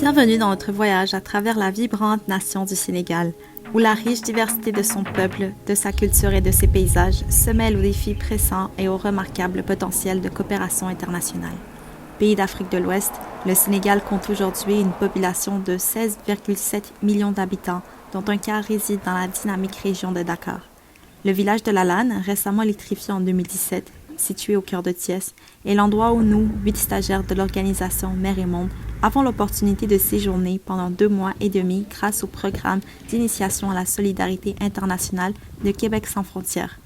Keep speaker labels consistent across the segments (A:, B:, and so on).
A: Bienvenue dans notre voyage à travers la vibrante nation du Sénégal, où la riche diversité de son peuple, de sa culture et de ses paysages se mêle aux défis pressants et au remarquable potentiel de coopération internationale. Pays d'Afrique de l'Ouest, le Sénégal compte aujourd'hui une population de 16,7 millions d'habitants, dont un quart réside dans la dynamique région de Dakar. Le village de La Lanne, récemment électrifié en 2017, situé au cœur de Thiès, est l'endroit où nous, 8 stagiaires de l'organisation Mer et Monde, avons l'opportunité de séjourner pendant 2 mois et demi grâce au programme d'initiation à la solidarité internationale de Québec sans frontières.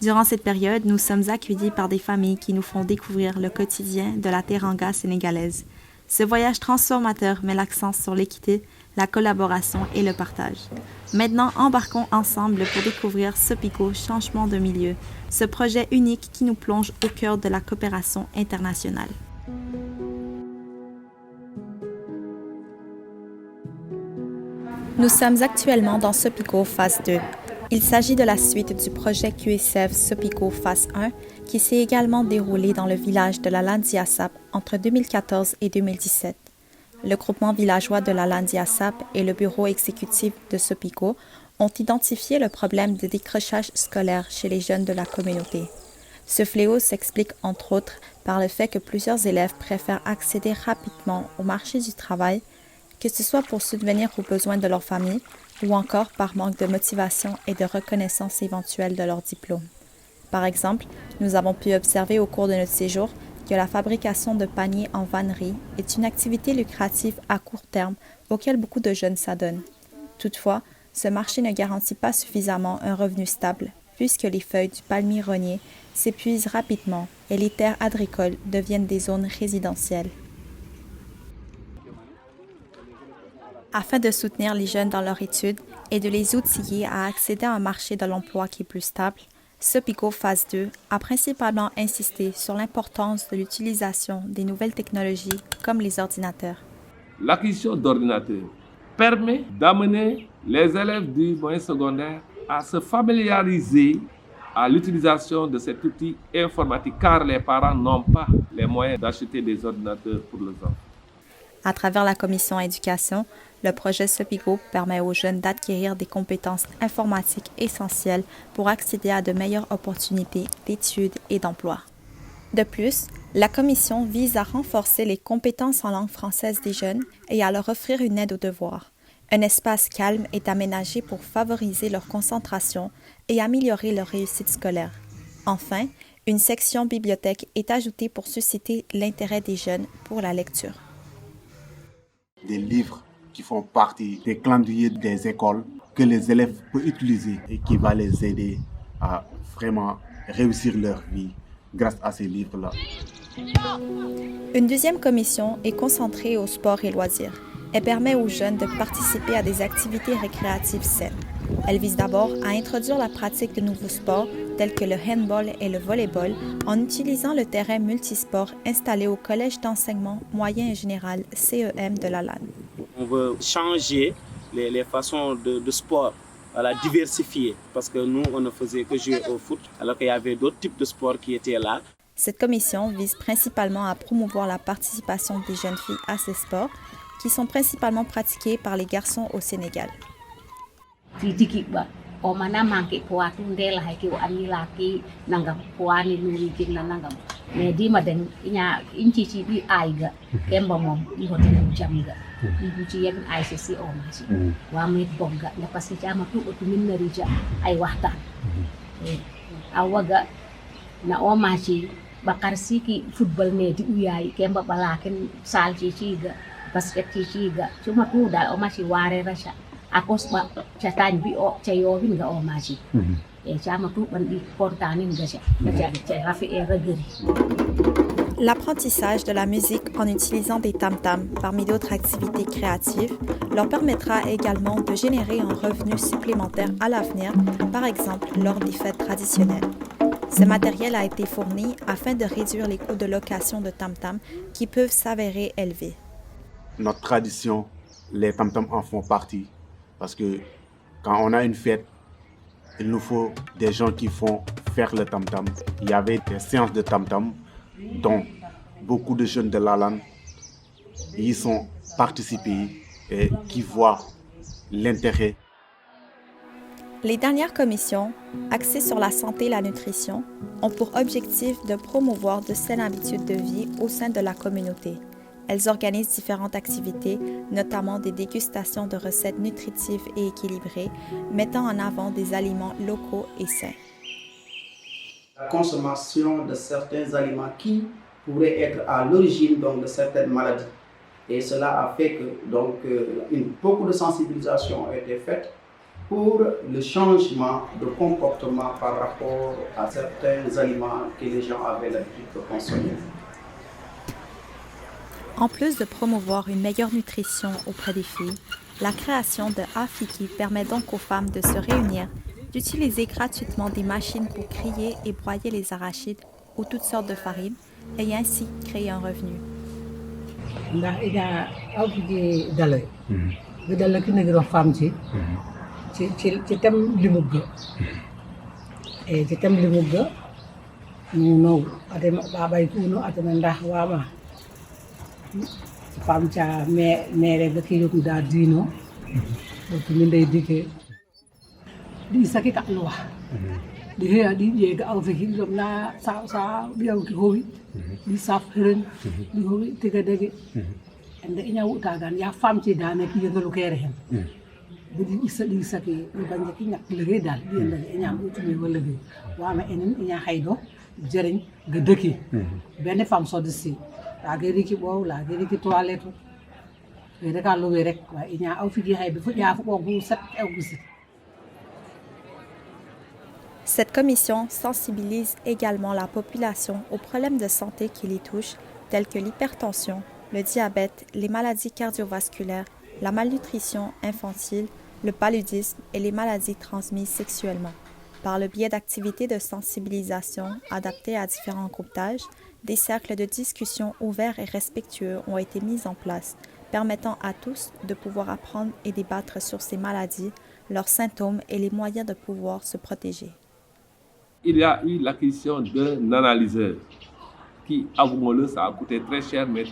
A: Durant cette période, nous sommes accueillis par des familles qui nous font découvrir le quotidien de la teranga sénégalaise. Ce voyage transformateur met l'accent sur l'équité, la collaboration et le partage. Maintenant, embarquons ensemble pour découvrir Sopico Changement de milieu, ce projet unique qui nous plonge au cœur de la coopération internationale. Nous sommes actuellement dans Sopico phase 2. Il s'agit de la suite du projet QSF Sopico phase 1 qui s'est également déroulé dans le village de la Landiasap entre 2014 et 2017. Le groupement villageois de la Landiasap et le bureau exécutif de Sopico ont identifié le problème de décrochage scolaire chez les jeunes de la communauté. Ce fléau s'explique entre autres par le fait que plusieurs élèves préfèrent accéder rapidement au marché du travail, que ce soit pour subvenir aux besoins de leur famille ou encore par manque de motivation et de reconnaissance éventuelle de leur diplôme. Par exemple, nous avons pu observer au cours de notre séjour que la fabrication de paniers en vannerie est une activité lucrative à court terme auquel beaucoup de jeunes s'adonnent. Toutefois, ce marché ne garantit pas suffisamment un revenu stable, puisque les feuilles du palmier rogné s'épuisent rapidement et les terres agricoles deviennent des zones résidentielles. Afin de soutenir les jeunes dans leur études et de les outiller à accéder à un marché de l'emploi qui est plus stable, Sopico phase 2 a principalement insisté sur l'importance de l'utilisation des nouvelles technologies comme les ordinateurs.
B: L'acquisition d'ordinateurs permet d'amener les élèves du moyen secondaire à se familiariser à l'utilisation de cet outil informatique car les parents n'ont pas les moyens d'acheter des ordinateurs pour leurs enfants.
A: À travers la commission éducation, le projet Sopico permet aux jeunes d'acquérir des compétences informatiques essentielles pour accéder à de meilleures opportunités d'études et d'emploi. De plus, la commission vise à renforcer les compétences en langue française des jeunes et à leur offrir une aide aux devoirs. Un espace calme est aménagé pour favoriser leur concentration et améliorer leur réussite scolaire. Enfin, une section bibliothèque est ajoutée pour susciter l'intérêt des jeunes pour la lecture.
C: Des livres qui font partie des calendriers des écoles que les élèves peuvent utiliser et qui va les aider à vraiment réussir leur vie grâce à ces livres-là.
A: Une deuxième commission est concentrée au sport et loisirs. Elle permet aux jeunes de participer à des activités récréatives saines. Elle vise d'abord à introduire la pratique de nouveaux sports tels que le handball et le volleyball en utilisant le terrain multisport installé au Collège d'enseignement moyen et général CEM de La Lanne.
D: On veut changer les façons de sport, diversifier, parce que nous, on ne faisait que jouer au foot, alors qu'il y avait d'autres types de sports qui étaient là.
A: Cette commission vise principalement à promouvoir la participation des jeunes filles à ces sports, qui sont principalement pratiqués par les garçons au Sénégal.
E: Omana manke poatu ndela haiki o ani laki nangam poani nuri jingla nangam me di maden inya inchi chi bi aiga kemba mom i hotel jamga i buci yen ICC o masi wa me bogga la pasi jama tu o tumin narija ay waxtan awaga na o masi bakar siki football ne di uyai kemba balaken sal chi chiga basket chi chiga cuma tu da o masi ware rasha akos ba chatany bi o chayo hin ga o maji chama tu ban bi portanin ga cha rafi e ragari.
A: L'apprentissage de la musique en utilisant des tam-tams parmi d'autres activités créatives leur permettra également de générer un revenu supplémentaire à l'avenir, par exemple lors des fêtes traditionnelles. Ce matériel a été fourni afin de réduire les coûts de location de tam-tams qui peuvent s'avérer élevés.
C: Notre tradition, les tam-tams en font partie. Parce que quand on a une fête, il nous faut des gens qui font faire le tam-tam. Il y avait des séances de tam-tam dont beaucoup de jeunes de La Lanne, ils sont participer et qui voient l'intérêt.
A: Les dernières commissions, axées sur la santé et la nutrition, ont pour objectif de promouvoir de saines habitudes de vie au sein de la communauté. Elles organisent différentes activités, notamment des dégustations de recettes nutritives et équilibrées, mettant en avant des aliments locaux et sains.
F: La consommation de certains aliments qui pourraient être à l'origine de certaines maladies. Et cela a fait que beaucoup de sensibilisation a été faite pour le changement de comportement par rapport à certains aliments que les gens avaient l'habitude de consommer.
A: En plus de promouvoir une meilleure nutrition auprès des filles, la création de Afiki permet donc aux femmes de se réunir, d'utiliser gratuitement des machines pour griller et broyer les arachides ou toutes sortes de farines et ainsi créer un revenu.
G: Pamcha mere ga kiyo da dino to min dai dike di saki ka lo di he di ye ga au fi dom na sa biaw ki howi di saf heren di howi tiga dege ende ina wuta gan ya famci da ne ki yengelu kere hen di isa di saki di banje ki nyak lege dal di ende ina wutu me wala bi wa ma enen ina haydo jeriñ ga deki ben fam so de si la geri ki bo la geri ki toilette e reka lo we rek wa inya aw fi hay bi fu ya fu bu set aw bu set.
A: Cette commission sensibilise également la population aux problèmes de santé qui les touchent, tels que l'hypertension, le diabète, les maladies cardiovasculaires, la malnutrition infantile, le paludisme et les maladies transmises sexuellement. Par le biais d'activités de sensibilisation adaptées à différents groupes d'âge, des cercles de discussion ouverts et respectueux ont été mis en place, permettant à tous de pouvoir apprendre et débattre sur ces maladies, leurs symptômes et les moyens de pouvoir se protéger.
B: Il y a eu l'acquisition d'un analyseur qui, avouons-le, ça a coûté très cher, mais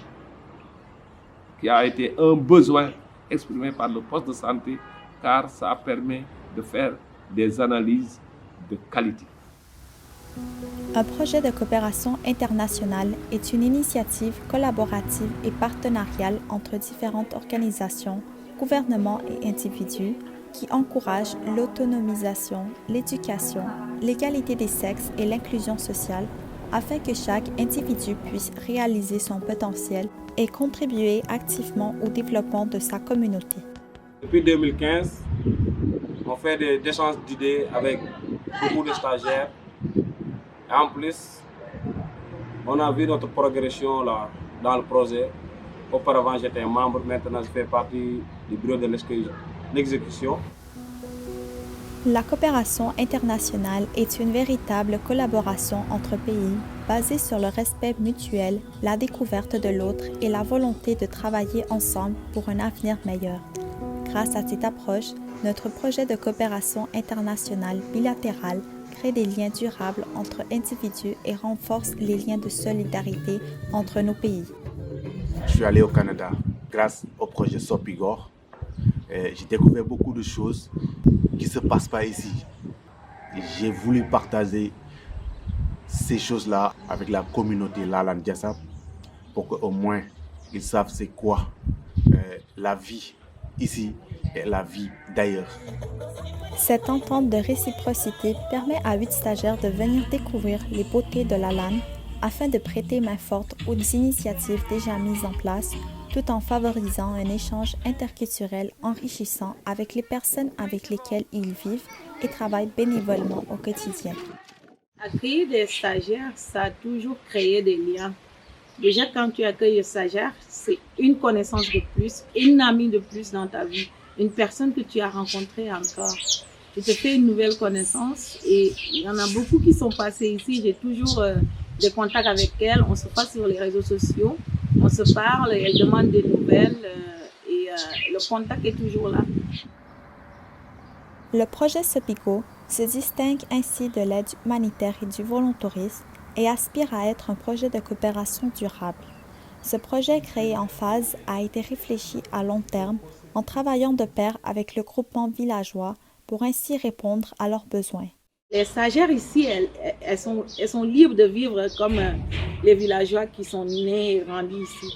B: qui a été un besoin exprimé par le poste de santé, car ça permet de faire des analyses de qualité.
A: Un projet de coopération internationale est une initiative collaborative et partenariale entre différentes organisations, gouvernements et individus qui encourage l'autonomisation, l'éducation, l'égalité des sexes et l'inclusion sociale afin que chaque individu puisse réaliser son potentiel et contribuer activement au développement de sa communauté.
H: Depuis 2015, on fait des échanges d'idées avec beaucoup de stagiaires. Et en plus, on a vu notre progression là, dans le projet. Auparavant, j'étais membre, maintenant je fais partie du bureau de l'exécution.
A: La coopération internationale est une véritable collaboration entre pays basée sur le respect mutuel, la découverte de l'autre et la volonté de travailler ensemble pour un avenir meilleur. Grâce à cette approche, notre projet de coopération internationale bilatérale crée des liens durables entre individus et renforce les liens de solidarité entre nos pays.
C: Je suis allé au Canada grâce au projet Sopigor. J'ai découvert beaucoup de choses qui ne se passent pas ici. J'ai voulu partager ces choses-là avec la communauté Lalan Diassap pour qu'au moins ils savent c'est quoi la vie ici et la vie d'ailleurs.
A: Cette entente de réciprocité permet à 8 stagiaires de venir découvrir les beautés de la LAN afin de prêter main forte aux initiatives déjà mises en place, tout en favorisant un échange interculturel enrichissant avec les personnes avec lesquelles ils vivent et travaillent bénévolement au quotidien.
I: Accueillir des stagiaires, ça a toujours créé des liens. Déjà, quand tu accueilles un stagiaire, c'est une connaissance de plus, une amie de plus dans ta vie, une personne que tu as rencontrée encore. Tu te fais une nouvelle connaissance et il y en a beaucoup qui sont passés ici. J'ai toujours des contacts avec elles. On se passe sur les réseaux sociaux, on se parle, elles demandent des nouvelles et le contact est toujours là.
A: Le projet Sopigo se distingue ainsi de l'aide humanitaire et du volontarisme et aspire à être un projet de coopération durable. Ce projet créé en phase a été réfléchi à long terme en travaillant de pair avec le groupement villageois pour ainsi répondre à leurs besoins.
I: Les stagiaires ici, elles sont libres de vivre comme les villageois qui sont nés et grandis ici.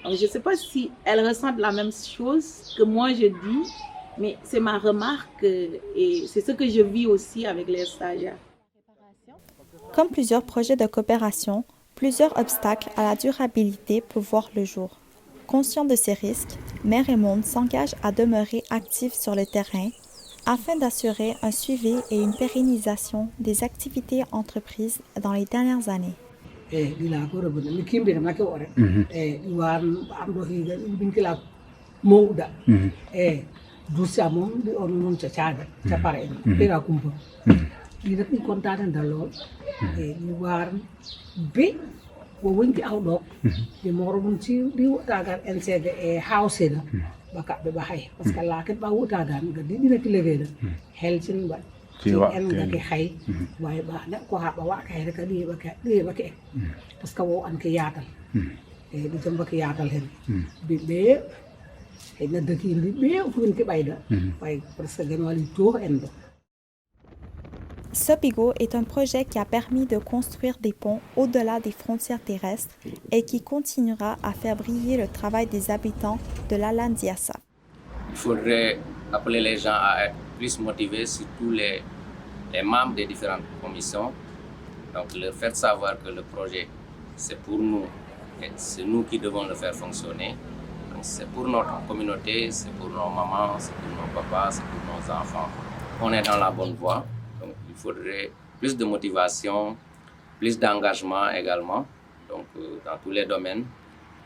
I: Donc je ne sais pas si elles ressentent la même chose que moi je dis, mais c'est ma remarque et c'est ce que je vis aussi avec les stagiaires.
A: Comme plusieurs projets de coopération, plusieurs obstacles à la durabilité peuvent voir le jour. Conscient de ces risques, Mère et Monde s'engage à demeurer actifs sur le terrain afin d'assurer un suivi et une pérennisation des activités entreprises dans les dernières années.
G: Baka be bahay parce que la ket ba wuta gan ga di dina ki legay la hel sin ba ci en ga ki xay waye ba na ko ha ba wa kay rek di ba ke parce que wo an ke yaatal e di jëm ba ke yaatal hen bi be e na de ki bi be fu ngi bayda way parce que gan wali tour endo.
A: Sopigo est un projet qui a permis de construire des ponts au-delà des frontières terrestres et qui continuera à faire briller le travail des habitants de l'Alandiassa.
J: Il faudrait appeler les gens à être plus motivés, surtout les membres des différentes commissions. Donc leur faire savoir que le projet, c'est pour nous et c'est nous qui devons le faire fonctionner. C'est pour notre communauté, c'est pour nos mamans, c'est pour nos papas, c'est pour nos enfants. On est dans la bonne voie. Il faudrait plus de motivation, plus d'engagement également, donc dans tous les domaines,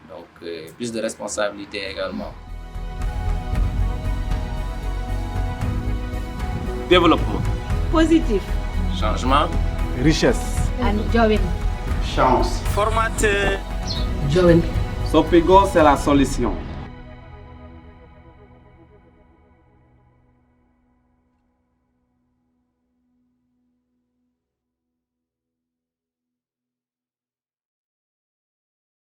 J: donc plus de responsabilité également.
B: Développement.
I: Positif.
J: Changement.
C: Richesse.
F: Chance.
D: Formateur.
G: Joven.
H: Sopigo, c'est la solution.